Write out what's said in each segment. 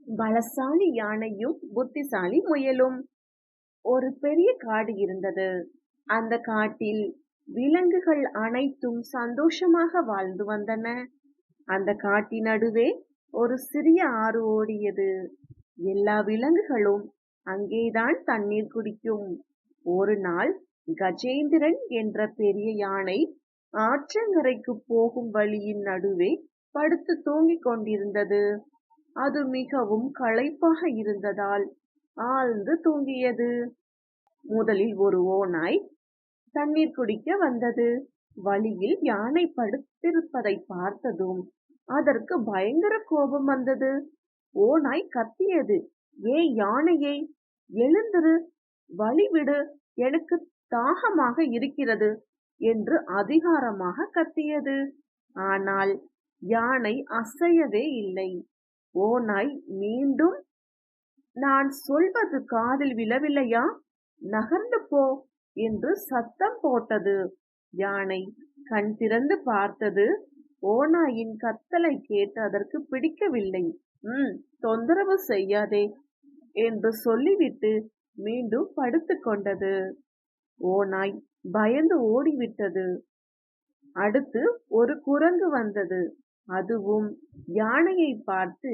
பலசாலி யானையும் புத்திசாலி முயலும். ஒரு பெரிய காடு இருந்தது. அந்த காட்டில் விலங்குகள் அனைத்தும் சந்தோஷமாக வாழ்ந்து வந்தன. அந்த காட்டின் நடுவே ஒரு சிறிய ஆறு ஓடியது. எல்லா விலங்குகளும் அங்கேதான் தண்ணீர் குடிக்கும். ஒரு நாள் கஜேந்திரன் என்ற பெரிய யானை ஆற்றங்கரைக்கு போகும் வழியின் நடுவே படுத்து தூங்கிக் கொண்டிருந்தது. அது மிகவும் களைப்பாக இருந்ததால் ஆழ்ந்து தூங்கியது. முதலில் ஒரு ஓநாய் தண்ணீர் குடிக்க வந்தது. வழியில் யானை படுத்திருப்பதை பார்த்ததும் அதற்கு பயங்கர கோபம் வந்தது. ஓநாய் கத்தியது, ஏய் யானையே, எழுந்திரு, வழிவிடு, எனக்கு தாகமாக இருக்கிறது என்று அதிகாரமாக கத்தியது. ஆனால் யானை அசையவே இல்லை. ஓநாய் மீண்டும், நான் சொல்வது காதில் விழவில்லையா, நகர்ந்து போ என்று சத்தம் போட்டது. யானை கண் திறந்து பார்த்தது. ஓநாயின் கத்தலை கேட்டு அதற்கு பிடிக்கவில்லை. தொந்தரவு செய்யாதே என்று சொல்லிவிட்டு மீண்டும் படுத்து கொண்டது. ஓநாய் பயந்து ஓடிவிட்டது. அடுத்து ஒரு குரங்கு வந்தது. அதுவும் யானையை பார்த்து,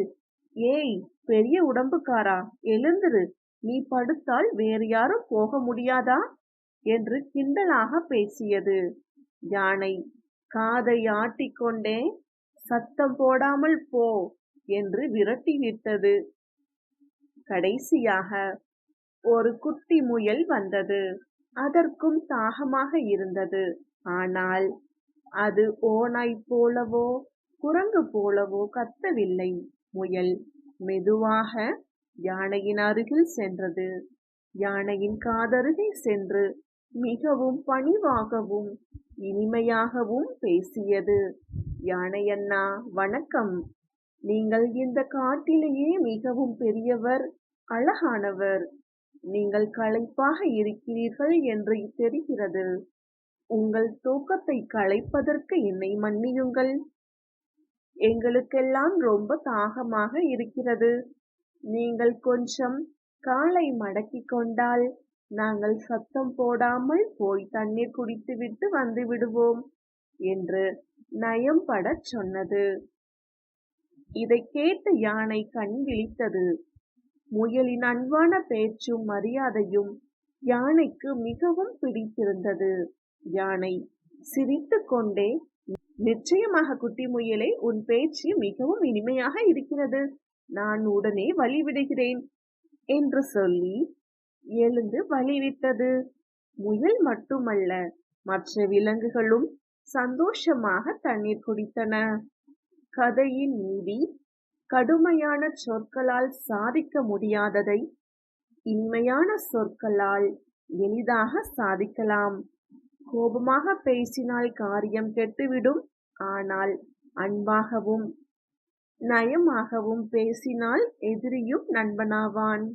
ஏய் பெரிய உடம்புக்காரா, எழுந்திரு, நீ படுத்தால் வேறு யாரும் போக முடியாதா என்று கிண்டலாக பேசியது. யானை காதை ஆட்டிக்கொண்டே, சத்தம் போடாமல் போ என்று விரட்டிவிட்டது. கடைசியாக ஒரு குட்டி முயல் வந்தது. அதற்கும் தாகமாக இருந்தது. ஆனால் அது ஓநாய் போலவோ குரங்கு போலவோ கத்தவில்லை. முயல் மெதுவாக யானையின் அருகில் சென்றது. யானையின் காதருகே சென்று மிகவும் பணிவாகவும் இனிமையாகவும் பேசியது. யானையண்ணா, வணக்கம். நீங்கள் இந்த காட்டிலேயே மிகவும் பெரியவர், அழகானவர். நீங்கள் களைப்பாக இருக்கிறீர்கள் என்று தெரிகிறது. உங்கள் தூக்கத்தை களைப்பதற்கு என்னை மன்னியுங்கள். எங்களுக்கெல்லாம் ரொம்ப தாகமாக இருக்கிறது. நீங்கள் கொஞ்சம் காலை மடக்கிக் கொண்டால் நாங்கள் சத்தம் போடாமல் போய் தண்ணீர் குடித்துவிட்டு வந்து விடுவோம் என்று நயம்படச் சொன்னது. இதை கேட்ட யானை கண் விழித்தது. முயலின் அன்பான பேச்சும் மரியாதையும் யானைக்கு மிகவும் பிடித்திருந்தது. யானை சிரித்து கொண்டே, நிச்சயமாக குட்டி முயலே, உன் பேச்சு மிகவும் இனிமையாக இருக்கிறது. நான் உடனே வழிவிடுகிறேன் என்று சொல்லி எழுந்து வழிவிட்டது. முயல் மட்டுமல்ல, மற்ற விலங்குகளும் சந்தோஷமாக தண்ணீர் குடித்தன. கதையின் நீதி: கடுமையான சொற்களால் சாதிக்க முடியாததை இனிமையான சொற்களால் எளிதாக சாதிக்கலாம். கோபமாக பேசினால் காரியம் கெட்டுவிடும். ஆனால் அன்பாகவும் நயமாகவும் பேசினால் எதிரியும் நண்பனாவான்.